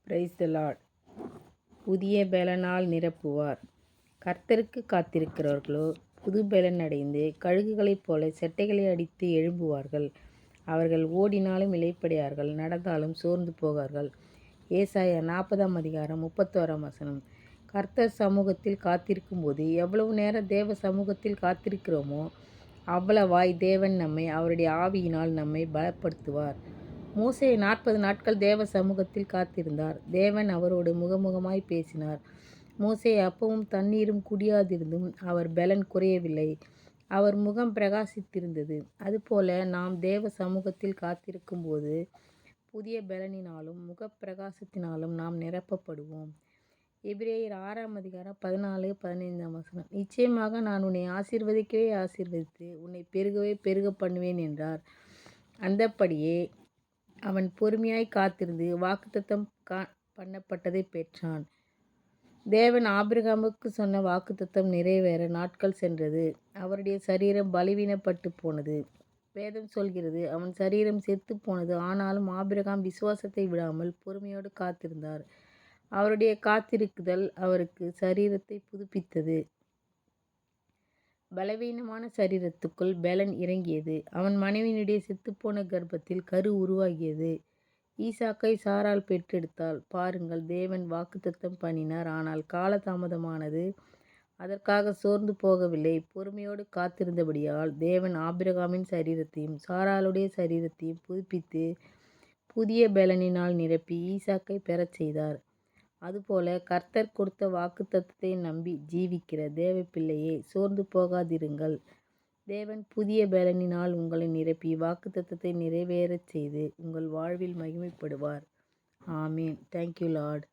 Praise the Lord. புதிய பெலனால் நிரப்புவார். கர்த்தருக்கு காத்திருக்கிறவர்களோ புது பெலன் அடைந்து கழுகுகளைப் போல செட்டைகளை அடித்து எழும்புவார்கள். அவர்கள் ஓடினாலும் இளைப்படையார்கள், நடந்தாலும் சோர்ந்து போகார்கள். ஏசாயா 40:31. கர்த்தர் சமூகத்தில் காத்திருக்கும்போது எவ்வளவு நேரம் தேவ சமூகத்தில் காத்திருக்கிறோமோ அவ்வளவாய் தேவன் நம்மை அவருடைய ஆவியினால் நம்மை பலப்படுத்துவார். மோசே 40 நாட்கள் தேவ சமூகத்தில் காத்திருந்தார். தேவன் அவரோடு முகமுகமாய் பேசினார். மோசே அப்பவும் தண்ணீரும் குடியாதிருந்தும் அவர் பெலன் குறையவில்லை. அவர் முகம் பிரகாசித்திருந்தது. அதுபோல நாம் தேவ சமூகத்தில் காத்திருக்கும்போது புதிய பெலனினாலும் முகப்பிரகாசத்தினாலும் நாம் நிரப்பப்படுவோம். எபிரேயர் 6:14-15. நிச்சயமாக நான் உன்னை ஆசீர்வதிக்கவே ஆசீர்வதித்து உன்னை பெருகவே பெருக பண்ணுவேன் என்றார். அந்தப்படியே அவன் பொறுமையாய் காத்திருந்து வாக்குத்தத்தம் பண்ணப்பட்டதை பெற்றான். தேவன் ஆபிரகாமுக்கு சொன்ன வாக்குத்தத்தம் நிறைவேற நாட்கள் சென்றது. அவருடைய சரீரம் பலவீனப்பட்டு போனது. வேதம் சொல்கிறது, அவன் சரீரம் செத்து போனது. ஆனாலும் ஆபிரகாம் விசுவாசத்தை விடாமல் பொறுமையோடு காத்திருந்தார். அவருடைய காத்திருக்குதல் அவருக்கு சரீரத்தை புதுப்பித்தது. பலவீனமான சரீரத்துக்குள் பெலன் இறங்கியது. அவன் மனைவியினுடைய செத்துப்போன கர்ப்பத்தில் கரு உருவாகியது. ஈசாக்கை சாராள் பெற்றெடுத்தாள். பாருங்கள், தேவன் வாக்குத்தத்தம் பண்ணினார், ஆனால் காலதாமதமானது. அதற்காக சோர்ந்து போகவில்லை. பொறுமையோடு காத்திருந்தபடியால் தேவன் ஆபிரகாமின் சரீரத்தையும் சாராளுடைய சரீரத்தையும் புதுப்பித்து புதிய பெலனினால் நிரப்பி ஈசாக்கை பெறச் செய்தார். அதுபோல கர்த்தர் கொடுத்த வாக்குத்தத்தத்தை நம்பி ஜீவிக்கிற தேவ பிள்ளையே, சோர்ந்து போகாதிருங்கள். தேவன் புதிய பெலனினால் உங்களை நிரப்பி வாக்குத்தத்தத்தை நிறைவேறச் செய்து உங்கள் வாழ்வில் மகிமைப்படுவார். ஆமேன். Thank you Lord.